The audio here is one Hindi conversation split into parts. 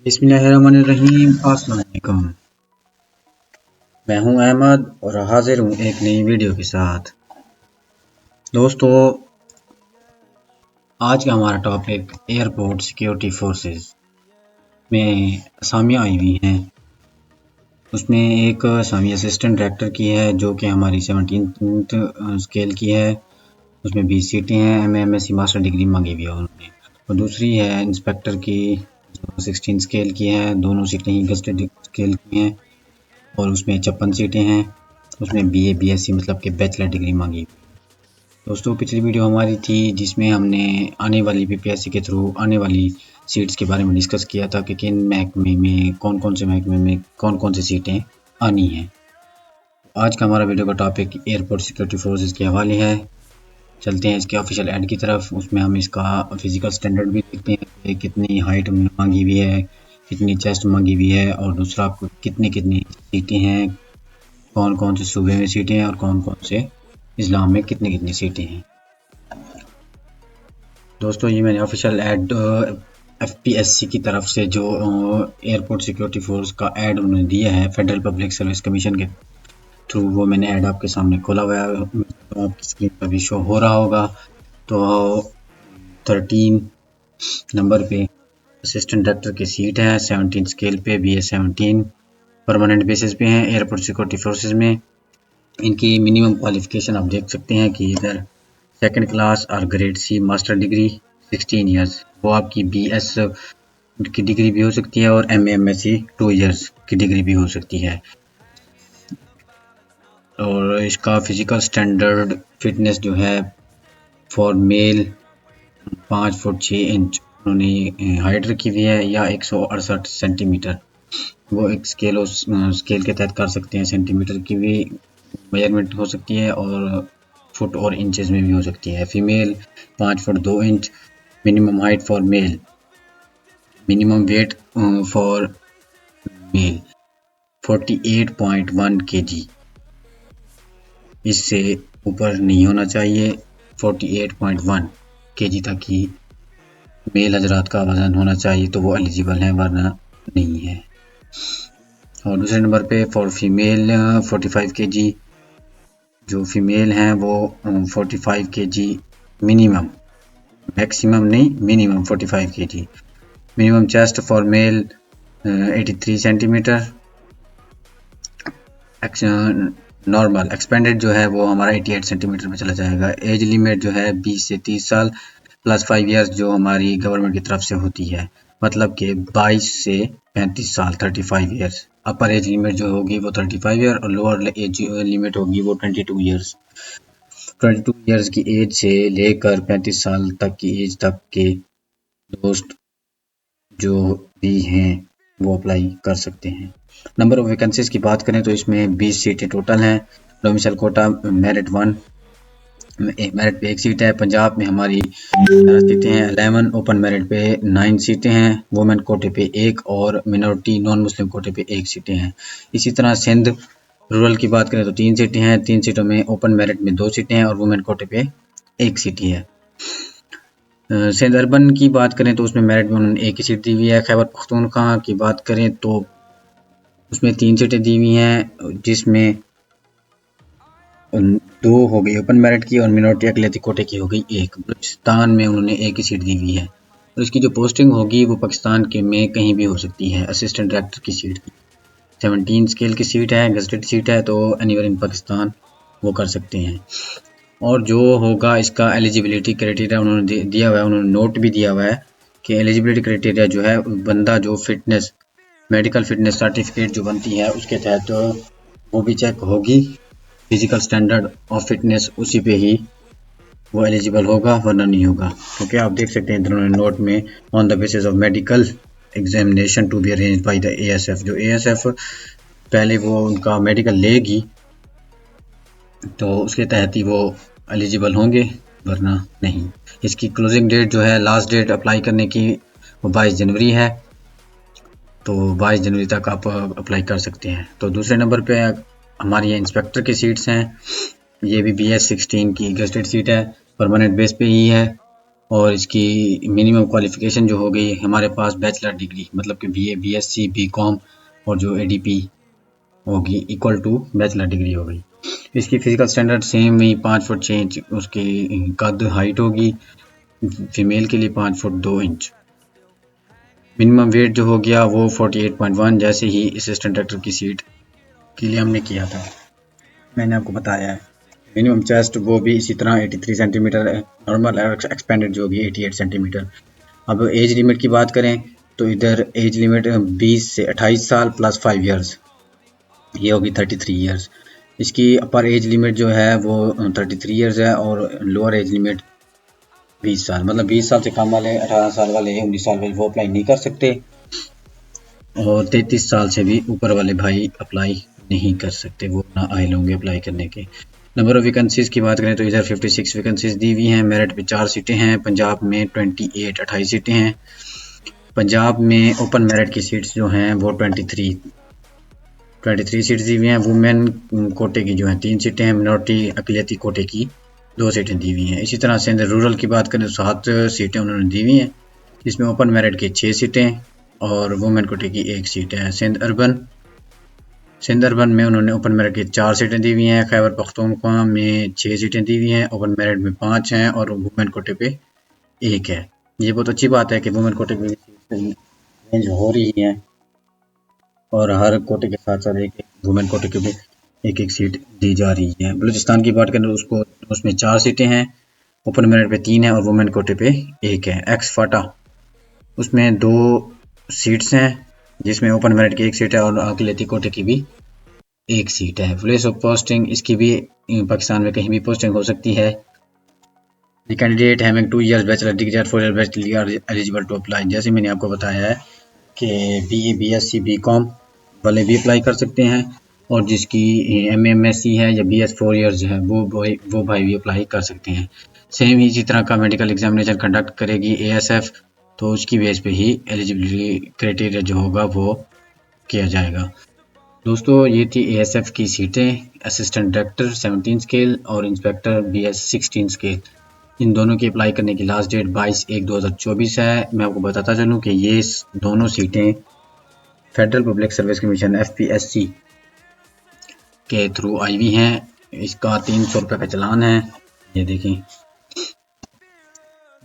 बिस्मिल्लाहिर्रहमानिर्रहीम। अस्सलाम वालेकुम। मैं हूं अहमद और हाजिर हूं एक नई वीडियो के साथ। दोस्तों, आज का हमारा टॉपिक एयरपोर्ट सिक्योरिटी फोर्सेस में असामियाँ आई हुई हैं। उसमें एक असामी असिस्टेंट डायरेक्टर की है जो कि हमारी 17th स्केल की है। उसमें 20 सीटें हैं। MAMSc मास्टर डिग्री मांगी हुई है उन्होंने। और दूसरी है इंस्पेक्टर की जो 16 स्केल की है। दोनों सीटें ही गस्टेड स्केल की हैं और उसमें 56 सीटें हैं। उसमें BA BSc मतलब कि बैचलर डिग्री मांगी। दोस्तों, पिछली वीडियो हमारी थी जिसमें हमने आने वाली PPSC के थ्रू आने वाली सीट्स के बारे में डिस्कस किया था कि किन महकमे में कौन कौन से महकमे में कौन कौन सी सीटें आनी हैं। आज का हमारा वीडियो का टॉपिक एयरपोर्ट सिक्योरिटी फोर्सेस के हवाले है। चलते हैं इसके ऑफिशियल ऐड की तरफ। उसमें हम इसका फिजिकल स्टैंडर्ड भी देखते हैं कि कितनी हाइट मांगी हुई है, कितनी चेस्ट मांगी हुई है और दूसरा आपको कितनी कितनी सीटें हैं, कौन कौन से सूबे में सीटें हैं और कौन कौन से इस्लाम में कितनी कितनी सीटें हैं। दोस्तों, ये मैंने ऑफिशियल ऐड FPSC की तरफ से जो एयरपोर्ट सिक्योरिटी फोर्स का ऐड उन्होंने दिया है फेडरल पब्लिक सर्विस कमीशन के थ्रू, वो मैंने ऐड आपके सामने खोला हुआ है। तो आपकी स्क्रीन पर भी शो हो रहा होगा। तो 13 नंबर पे असिस्टेंट डायरेक्टर की सीट है। 17 स्केल पे BA 17 परमानेंट बेसिस पे हैं एयरपोर्ट सिक्योरिटी फोर्सेस में। इनकी मिनिमम क्वालिफिकेशन आप देख सकते हैं कि इधर सेकंड क्लास और grade C master degree 16 years, वो आपकी BS की डिग्री भी हो सकती है और MAMSc 2 इयर्स की डिग्री भी हो सकती है। और इसका फिजिकल स्टैंडर्ड फिटनेस जो है फॉर मेल 5 फुट 6 इंच उन्होंने हाइट रखी हुई है या 168 सेंटीमीटर। वो एक स्केल के तहत कर सकते हैं। सेंटीमीटर की भी मेजरमेंट हो सकती है और फुट और इंचेस में भी हो सकती है। Female 5 foot 2 inch. Minimum height for male, minimum weight for male 48.1 kg। इससे ऊपर नहीं होना चाहिए। 48.1 kg तक ही मेल हजरात का वजन होना चाहिए, तो वो एलिजिबल है, वरना नहीं है। और दूसरे नंबर पे फॉर फीमेल 45 kg। जो फीमेल हैं वो 45 kg मिनिमम, मैक्सिमम नहीं, minimum 45 kg। Minimum chest for male 83 centimetre. Normal expanded जो है वो हमारा 88 सेंटीमीटर में चला जाएगा। एज लिमिट जो है 20 से 30 साल प्लस 5 इयर्स जो हमारी गवर्नमेंट की तरफ से होती है, मतलब कि 22 से 35 साल 35 इयर्स। अपर एज लिमिट जो होगी वो 35 ईयर और लोअर एज लिमिट होगी वो 22 इयर्स। 22 इयर्स की एज से लेकर 35 साल तक की एज तक के दोस्त जो भी हैं वो अप्लाई कर सकते हैं। नंबर ऑफ वैकेंसीज की बात करें तो इसमें 20 सीटें टोटल हैं। डोमिसाइल कोटा मेरिट 1, मेरिट पे 1 सीट है। पंजाब में हमारी 11 सीटें हैं। 11 ओपन मेरिट पे 9 सीटें हैं। वुमेन कोटे पे 1 और मिनोरिटी नॉन मुस्लिम कोटे पे 1 सीटें हैं। इसी तरह सिंध रूरल की बात करें तो 3 सीटें हैं। 3 सीटों में ओपन मेरिट में 2 सीटें हैं और वुमेन कोटे पे 1 सीट ही है। सिंध अर्बन की बात करें तो उसमें मेरिट में उन्होंने 1 ही सीट दी हुई है। खैबर पख्तूनख्वा की बात करें तो उसमें 3 सीटें दी हुई हैं, जिसमें 2 हो गई ओपन मेरिट की और मिनोरिटी अकलियती कोटे की हो गई 1। बलूचिस्तान में उन्होंने 1 ही सीट दी हुई है और इसकी जो पोस्टिंग होगी वो पाकिस्तान के में कहीं भी हो सकती है। असिस्टेंट डायरेक्टर की सीट की 17 स्केल की सीट है, गजटेड सीट है, तो एनीवेयर इन पाकिस्तान वो कर सकते हैं। और जो होगा इसका एलिजिबिलिटी क्राइटेरिया उन्होंने दिया हुआ है, उन्होंने नोट भी दिया हुआ है कि एलिजिबिलिटी क्राइटेरिया जो है बंदा जो फिटनेस मेडिकल फिटनेस सर्टिफिकेट जो बनती है उसके तहत वो भी चेक होगी। फिजिकल स्टैंडर्ड ऑफ फिटनेस उसी पे ही वो एलिजिबल होगा, वरना नहीं होगा। क्योंकि आप देख सकते हैं इन्होंने नोट में on the basis of medical examination to be arranged by the ASF। जो ASF पहले वो उनका मेडिकल लेगी तो उसके तहत ही वो एलिजिबल होंगे, वरना नहीं। इसकी क्लोजिंग डेट जो है, लास्ट डेट अप्लाई करने की, वो 22 जनवरी है। तो 22 जनवरी तक आप अप्लाई कर सकते हैं। तो दूसरे नंबर पे हमारी इंस्पेक्टर की सीट्स हैं। ये भी BS 16 की गजटेड सीट है, परमानेंट बेस पे ही है। और इसकी मिनिमम क्वालिफ़िकेशन जो हो गई हमारे पास बैचलर डिग्री, मतलब कि बीए, बीएससी, बीकॉम और जो एडीपी होगी इक्वल टू बैचलर डिग्री हो गई। इसकी फिजिकल स्टैंडर्ड सेम ही 5 फुट 6 इंच उसकी कद हाइट होगी, फीमेल के लिए 5 फुट 2 इंच। मिनिमम वेट जो हो गया वो 48.1, जैसे ही असिस्टेंट डायरेक्टर की सीट के लिए हमने किया था, मैंने आपको बताया है। मिनिमम चेस्ट वो भी इसी तरह 83 सेंटीमीटर है, नॉर्मल एक्सपेंडेड जो होगी 88 सेंटीमीटर। अब एज लिमिट की बात करें तो इधर एज लिमिट 20 से 28 साल प्लस 5 इयर्स, ये होगी 33 इयर्स। इसकी अपर एज लिमिट जो है वो 33 इयर्स है और लोअर एज लिमिट 20 साल, मतलब 20 साल से कम वाले, 18 साल वाले, 19 साल वाले वो अप्लाई नहीं कर सकते और 33 साल से भी ऊपर वाले भाई अप्लाई नहीं कर सकते, वो ना आयल होंगे अप्लाई करने के। नंबर ऑफ वैकेंसीज़ की बात करें तो इधर 56 वैकेंसीज़ दी हुई हैं, मेरिट पे 4 सीटें हैं, पंजाब में 28 सीटें हैं। पंजाब में ओपन मेरिट की सीट्स जो हैं वो 23 सीट्स दी हुई हैं। वुमेन कोटे की जो हैं 3 सीटें हैं, मिनॉरिटी अक़लियती कोटे की 2 सीटें दी हुई हैं। इसी तरह सिंध रूरल की बात करें तो 7 सीटें उन्होंने दी हुई हैं, जिसमें ओपन मेरिट की 6 सीटें और वुमेन कोटे की 1 सीट है। सिंध अर्बन में उन्होंने ओपन मेरिट की 4 सीटें दी हुई हैं, खैबर पख्तूनख्वा में 6 सीटें दी हुई हैं, ओपन मेरिट में 5 हैं और वुमेन कोटे पे 1 है। ये बहुत अच्छी बात है कि वुमेन कोटे पे चेंज हो रही है और हर कोटे के साथ साथ एक वुमेन कोटे के भी एक एक सीट दी जा रही है। बलूचिस्तान की बात करें तो उसमें 4 सीटें हैं, ओपन मेरिट पे 3 है और वुमेन कोटे पे 1 है। एक्स फाटा उसमें 2 सीट्स हैं, जिसमें ओपन मेरिट की 1 सीट है और अक़लियती कोटे की भी 1 सीट है। प्लेस ऑफ पोस्टिंग इसकी भी पाकिस्तान में कहीं भी पोस्टिंग हो सकती है। The candidate having 2 years bachelor degree और 4 years bachelor are eligible to apply. जैसे मैंने आपको बताया है कि बीए, बीएससी, बीकॉम वाले भी अप्लाई कर सकते हैं और जिसकी एमएमएससी है या बीएस 4 years है वो भाई भी अप्लाई कर सकते हैं। सेम ही इसी तरह का मेडिकल एग्जामिनेशन कंडक्ट करेगी एएसएफ, तो उसकी बेस पे ही एलिजिबिलिटी क्राइटेरिया जो होगा वो किया जाएगा। दोस्तों ये थी एएसएफ की सीटें, असिस्टेंट डायरेक्टर 17 स्केल और इंस्पेक्टर बीएस 16 स्केल। इन दोनों की अप्लाई करने की लास्ट डेट 22/1/2024 है। मैं आपको बताता चलूँ कि ये दोनों सीटें federal public service commission FPSC के थ्रू आई हुई हैं। इसका 300 रुपये का चलान है, ये देखें।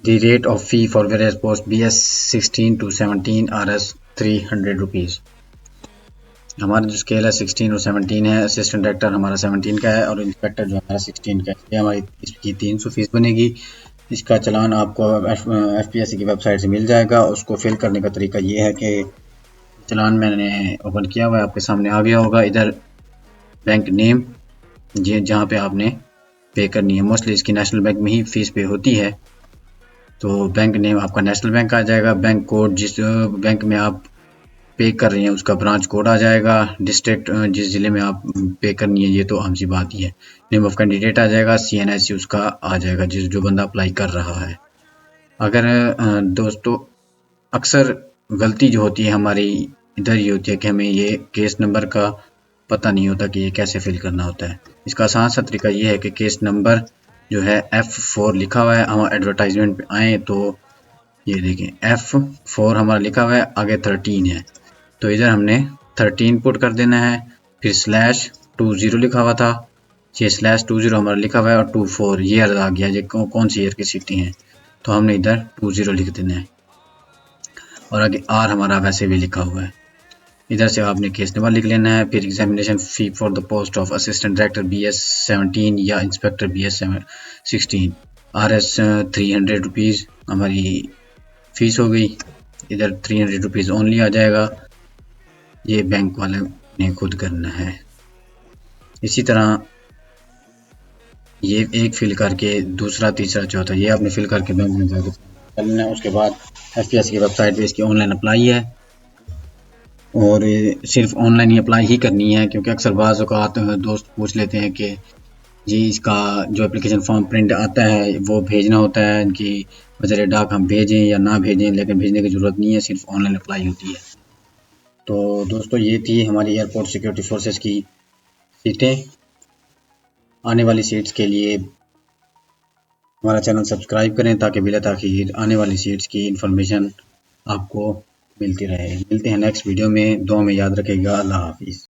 The rate of fee for various post BS 16 to 17 RS 300 rupees. हमारा जो स्केल है 16 और 17 है, असिस्टेंट डायरेक्टर हमारा 17 का है और इंस्पेक्टर जो हमारा 16 का है, इसलिए हमारी इसकी 300 फीस बनेगी। इसका चलान आपको एफपीएससी की वेबसाइट से मिल जाएगा। उसको फिल करने का तरीका ये है कि चलान मैंने ओपन किया हुआ है, आपके सामने आ गया होगा। इधर बैंक नेम जहाँ पे आपने पे करनी है, मोस्टली इसकी नेशनल बैंक में ही फीस पे होती है, तो बैंक नेम आपका नेशनल बैंक आ जाएगा। बैंक कोड जिस बैंक में आप पे कर रही हैं उसका ब्रांच कोड आ जाएगा। डिस्ट्रिक्ट जिस ज़िले में आप पे करनी है, ये तो आम सी बात ही है। नेम ऑफ कैंडिडेट आ जाएगा, CNSC उसका आ जाएगा जो बंदा अप्लाई कर रहा है। अगर दोस्तों अक्सर गलती जो होती है हमारी इधर ये होती है कि हमें ये केस नंबर का पता नहीं होता कि ये कैसे फिल करना होता है। इसका आसान सा तरीका ये है कि केस नंबर जो है F4 लिखा हुआ है, हम एडवर्टाइजमेंट पे आए तो ये देखें F4 हमारा लिखा हुआ है, आगे 13 है, तो इधर हमने 13 पुट कर देना है। फिर /20 लिखा हुआ था, ये /20 हमारा लिखा हुआ है और 24 ये आ गया, ये कौन सी ईयर की सीटें हैं, तो हमने इधर 20 लिख देना है और आगे R हमारा वैसे भी लिखा हुआ है। इधर से आपने केस नंबर लिख लेना है। फिर examination fee for the post of assistant director BS 17 या इंस्पेक्टर BS 16 RS 300 रुपीज़ हमारी फ़ीस हो गई। इधर 300 रुपीज़ ओनली आ जाएगा, ये बैंक वाले ने खुद करना है। इसी तरह ये एक फिल करके दूसरा तीसरा चौथा ये आपने फिल करके बैंक में जाकर करना है। उसके बाद एफपीएससी की वेबसाइट पे इसकी ऑनलाइन अप्लाई है और सिर्फ ऑनलाइन ही अप्लाई ही करनी है, क्योंकि अक्सर बाज़ औक़ात दोस्त पूछ लेते हैं कि जी इसका जो एप्लीकेशन फॉर्म प्रिंट आता है वो भेजना होता है, इनकी वज़ीर डाक हम भेजें या ना भेजें, लेकिन भेजने की ज़रूरत नहीं है, सिर्फ ऑनलाइन अप्लाई होती है। तो दोस्तों ये थी हमारी एयरपोर्ट सिक्योरिटी फोर्सेस की सीटें। आने वाली सीट्स के लिए हमारा चैनल सब्सक्राइब करें ताकि बिला ताखीर आने वाली सीट्स की इन्फॉर्मेशन आपको मिलती रहे। मिलते हैं नेक्स्ट वीडियो में, दुआ में याद रखिएगा। अल्लाह हाफिज़।